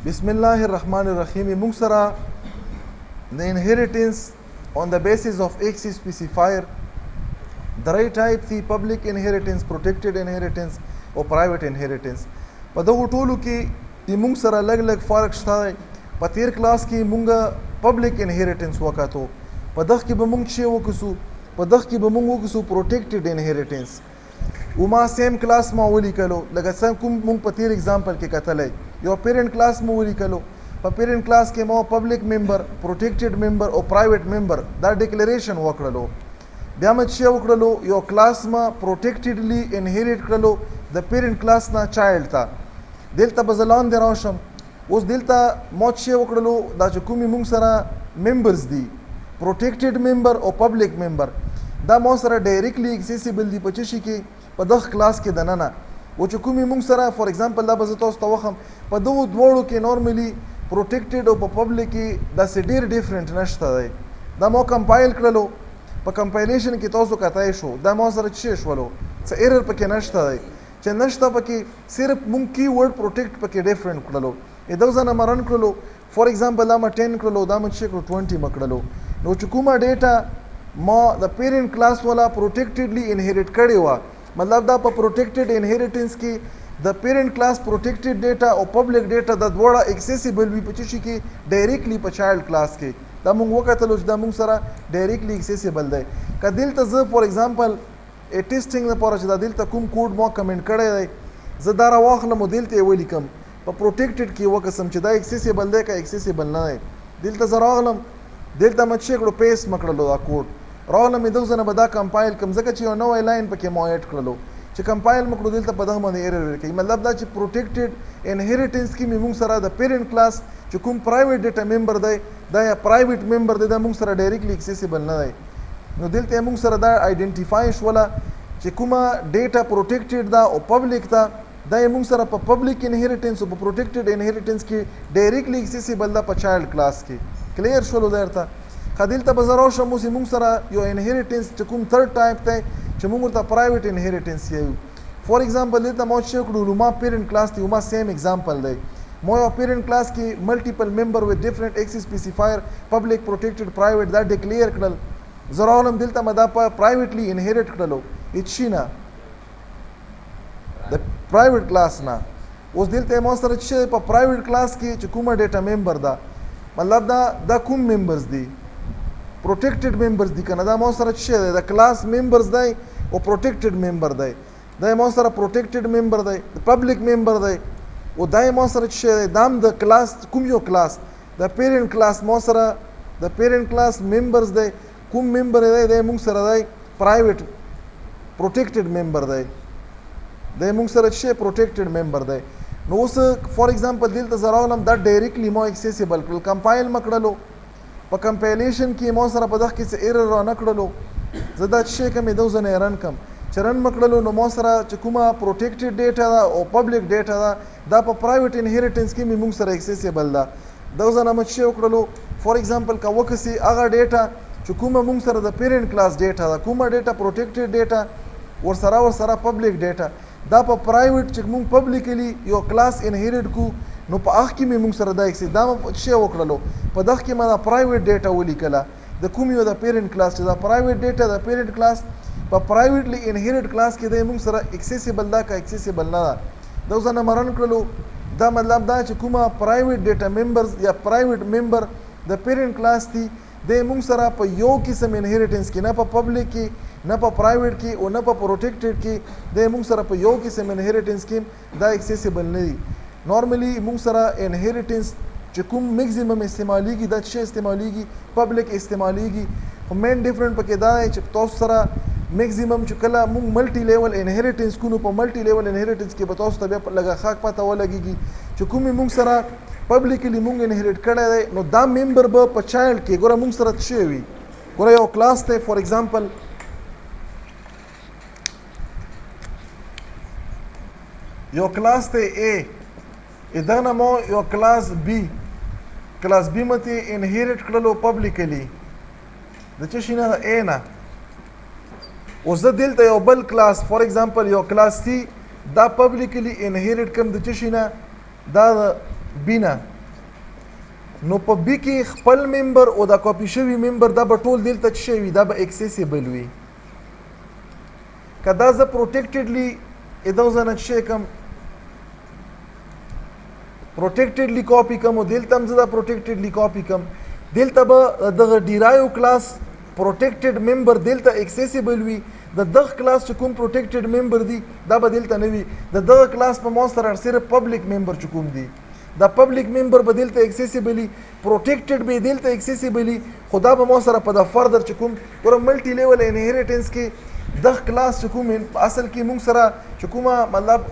بسم الله الرحمن الرحیم. موږ سره د inheritance on the basis of X specifier درې ټایپ دي: public inheritance, protected inheritance او private inheritance. په دغو ټولو کې موږ سره لږ فرق شته. په تیر کلاس کې موږ public inheritance وکاتو. په دغه کې به موږ چې وکړو په دغه کې به موږ وکړو protected inheritance. وما سیم کلاس ما ولیکلو لکه څنګه کوم موږ په تیر اگزامپل کې کتلی یو پیرنټ کلاس مو ولیکلو. په پیرنټ کلاس کې مو پبلک ممبر، پروټیکټډ ممبر او پرایویټ ممبر دا ډیکلیریشن وکړلو. بیا مې چې وکړلو یو کلاس ما پروټیکټډلی انهیریټ کړلو د پیرنټ کلاس نه چایلډ ته. دلته به زه لاندې راشم. اوس دلته مو چې وکړلو دا چې کومې موږ سره ممبرز دي پروټیکټډ ممبر او پبلک ممبر دا مو سره ډایرکټلی اکسیسیبل دي په څه شي کې په دغه کلاس کې دننه. و چې کومې موږ سره فور ایگزامپل دا به زه تاسو ته وښیم په دغو دواړو کې نارملي پروټیکټډ او په پبلک کې داسې ډېر ډیفرنټ نشته دی. دا مو کمپایل کړلو په کمپایلیشن کې تاسو کتای شو دا مو سره څه شولو څه ایرر پکې نشته دی چې نشته پکې صرف موږ کی ورډ پروټیکټ پکې ډیفرنٹ کړلو. دغه ځنه مرن کړلو فور ایگزامپل دا ما 10 کړلو دا ما چې کړو 20 مکړلو. نو چې کومه ډیټا ما د پیرنټ کلاس والا پروټیکټډلی انهیریټ کړی و مطلب دا په پروټیکټډ انهیریټنس کې د پیرنټ کلاس پروټیکټډ ډیټا او پبلک ډیټا د دواړه اکسیسیبل وي په څه شي کې ډایرکټلی په چایلډ کلاس کې. دا موږ وکتلو چې دا موږ سره ډایرکټلی اکسیسیبل دی. که دلته زه فور ایگزامپل ټیسټینګ لپاره چې دا دلته کوم کوډ ما کمنټ کړی دی زه دا راواخلم او دلته یې ولیکم په پروټیکټډ کې وکسم چې دا اکسیسیبل دی که اکسیسیبل نه دی. دلته زه راغلم دلته مې چې کړو پیسټ مکړلو دا کوډ راغلم دغه ځنه به دا کمپایل کوم ځکه چې یو نوی لاین پکې مو ایډ کړلو چې کمپایل مکړو دلته په دغه باندې ایرر ورکوي. مطلب دا چې پروټیکټډ انهیریټنس کې موږ سره د پیرنټ کلاس چې کوم پرایویټ ډیټا ممبر دی دا یا پرایویټ ممبر دی دا موږ سره ډایرکټلی اکسیسیبل نه دی. نو دلته موږ سره دا آیډنټیفای شوله چې کومه ډیټا پروټیکټډ ده او پبلک ده دا موږ سره په پبلک انهیریټنس او په پروټیکټډ انهیریټنس کې ډایرکټلی اکسیسیبل ده په چایلډ کلاس کې. کلیر شولو درته؟ خدلته به زه راشم اوس موږ سره یو انهیریټنس چې کوم تھرډ ټایپ دی چې موږ ورته پرایویټ انهیریټنس یو. فور ایگزامپل دلته ما چې کړو ما پیرنټ کلاس دی ما سیم ایگزامپل دی ما یو پیرنټ کلاس کې ملټیپل ممبر وذ ډیفرنٹ ایکس سپیسیفایر پبلک پروټیکټډ پرایویټ دا ډیکلیئر کړل. زه راغلم دلته ما دا په پرایویټلی انهیریټ کړلو هیڅ شي نه د پرایویټ کلاس نه. اوس دلته ما سره چې په پرایویټ کلاس کې چې کومه ډیټا ممبر ده مطلب دا کوم ممبرز دي پروټیکټډ ممبرز دي کنه دا مو سره چې دی د کلاس ممبرز دی او پروټیکټډ ممبر دی دا مو سره پروټیکټډ ممبر دی د پبلک ممبر دی او دا مو سره چې دی دام د کلاس کوم یو کلاس د پیرنټ کلاس مو سره د پیرنټ کلاس ممبرز دی کوم ممبر دی د موږ سره دی پرایویټ پروټیکټډ ممبر دی د موږ سره چې پروټیکټډ ممبر دی. نو اوس فور ایگزامپل دلته زه راغلم دا ډایرکټلی مو اکسیسیبل کړل کمپایل مکړلو په کمپایلیشن کې مو سره په دغه کې څه ایرر را نه کړلو زه دا چې کوم دغه ځنه رن کم چې رن مکړلو نو مو سره چې کومه پروټیکټډ ډیټا ده او پبلک ډیټا ده دا په پرایویټ انهیریټنس کې موږ سره اکسیسیبل ده. دغه ځنه مو چې وکړلو فور ایگزامپل کا وکسي هغه ډیټا چې کومه موږ سره د پیرنټ کلاس ډیټا ده کومه ډیټا پروټیکټډ ډیټا ورسره پبلک ډیټا دا په پرایویټ چې موږ پبلکلی یو کلاس انهیریټ کو نو په هغه کې موږ سره دا اکسیس دا چې وکړلو په دغه کې ما دا پرایویټ ډیټا ولیکله د کوم یو د پیرنټ کلاس چې دا پرایویټ ډیټا د پیرنټ کلاس په پرایویټلی انهیریټ کلاس کې د موږ سره اکسیسیبل ده که اکسیسیبل نه ده. دا ځنه مرن کړلو دا مطلب دا چې کومه پرایویټ ډیټا ممبرز یا پرایویټ ممبر د پیرنټ کلاس دي د موږ سره په یو قسم انهیریټنس کې نه په پبلک کې نه په پرایویټ کې او نه په پروټیکټډ کې د موږ سره په یو قسم انهیریټنس کې دا اکسیسیبل نه دي. نارملی موږ سره انهیریټنس چې کوم میکزیمم استعمالیږي دا چې استعمالیږي پبلک استعمالیږي خو مین ډیفرنٹ پکې دا دی چې تاسو سره میکزیمم چې کله موږ ملټي لیول انهیریټنس کوو په ملټي لیول انهیریټنس کې به تاسو ته بیا لږه خاک پته ولګېږي چې کومې موږ سره پبلکلی موږ انهیریټ کړی دی نو دا ممبر به په چایلډ کې ګوره موږ سره څه وي ګوره یو کلاس دی فور ایگزامپل یو کلاس دی A ادانه مو یو کلاس B کلاس B مته انهیریټ کړلو پبلکلی د څه شي نه A نه. اوس زه دلته یو بل کلاس فور ایگزامپل یو کلاس C دا پبلکلی انهیریټ کوم د څه شي نه دا د B نه نو په بی کې خپل ممبر او د کاپی شوی ممبر دا به ټول دلته څه شوي دا به اکسیسیبل وي که دا زه پروټیکټډلی دغه ځای نه څه کوم پروټیکټډلی کاپی کوم او دلته هم زه دا پروټیکټډلی کاپی کوم دلته به دغه ډیرایو کلاس پروټیکټډ ممبر دلته اکسیسیبل وي د دغه کلاس چې کوم پروټیکټډ ممبر دی دا به دلته نه وي د دغه کلاس په ما سره صرف پبلک ممبر چې کوم دی دا پبلک ممبر به دلته اکسیسیبلی پروټیکټډ به دلته اکسیسیبلی خدا به ما سره په د فردر چې کوم ګوره ملټي لیول انهریټنس کې دغه کلاس چې کوم اصل کې موږ سره چې کومه مطلب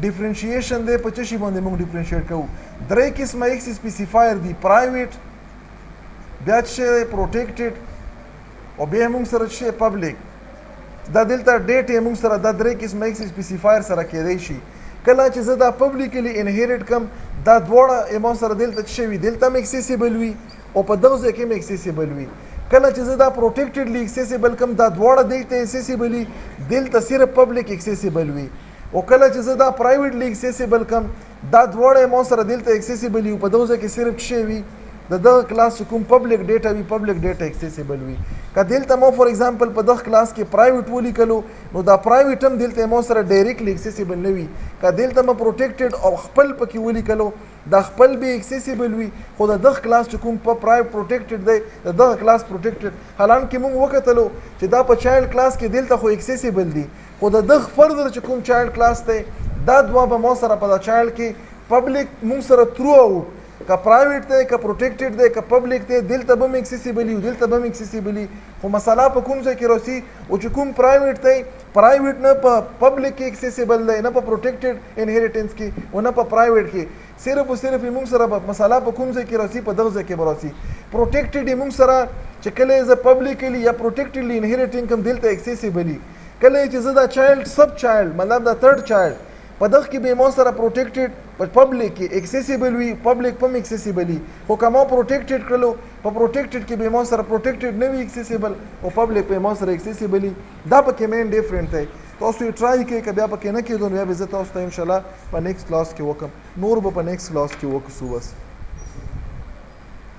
ډیفرنشیشن دی په څه شي باندې موږ ډیفرنشیټ کوو درې قسمه ایکس سپیسیفایر دی پرایویټ بیا چې پروټیکټډ او بیا موږ سره چې پبلک دا دلته ډیټ یې موږ سره دا درې قسمه ایکس سپیسیفایر سره کېدی شي کله چې زه دا پبلیکلی انهریټ کم دا دواړه ما سره دلته څه شوي دلته هم اکسیسیبل وي او په دغه ځای کې هم اکسیسیبل وي کله چې زه دا پروټیکټډلی اکسیسیبل کم دا دواړه دلته اکسیسیبل وي دلته صرف پبلک اکسیسیبل وي او کله چې زه دا پرایویټلی اکسیسیبل کم دا دواړه ما سره دلته اکسیسیبل وي په دغه ځای کې صرف څه وي د دغه کلاس چې کوم پبلک ډیټا وي پبلک ډیټا اکسیسیبل وي که دلته مو فور ایگزامپل په دغه کلاس کې پرایویټ ولیکلو نو دا پرایویټ هم دلته مو سره ډایرکټلی اکسیسیبل نه وي که دلته مو پروټیکټډ او خپل پکې ولیکلو دا خپل به اکسیسیبل وي خو د دغه کلاس چې کوم په پرایویټ پروټیکټډ دی د دغه کلاس پروټیکټډ حالانکه موږ وکتلو چې دا په چایلډ کلاس کې دلته خو اکسیسیبل دي خو د دغه فردر چې کوم چایلډ کلاس دی دا دوه به مو سره په د چایلډ کې پبلک موږ سره تھرو آوټ که پرایویټ دی که پروټیکټډ دی که پبلک دی دلته به هم اکسیسیبل وي دلته به هم اکسیسیبل وي خو مسله په کوم ځای کې راسي او چې کوم پرایویټ دی پرایویټ نه په پبلک کې اکسیسیبل دی نه په پروټیکټډ انهریټنس کې او نه په پرایویټ کې صرف او صرف موږ سره مسله په کوم ځای کې راسي په دغه ځای کې به راسي پروټیکټډ موږ سره چې کله زه پبلکلی یا پروټیکټډلی انهریټینګ کوم دلته اکسیسیبل وي کله چې زه دا چایلډ سب چایلډ مطلب دا تھرډ چایلډ په دغه کې به مو سره پروټیکټډ په پبلک کې اکسیسیبل وي پبلک په اکسیسیبل وي خو کومه پروټیکټډ کړلو په پروټیکټډ کې به مو سره پروټیکټډ نه وي اکسیسیبل او پبلک په مو سره اکسیسیبل دا پکې مین ډیفرنٹ دی تاسو یې ټرای کړئ که بیا پکې نه کېدو نو بیا به زه تاسو ته انشاءالله په نیکسټ کلاس کې وکم نور به په نیکسټ کلاس کې وکړو بس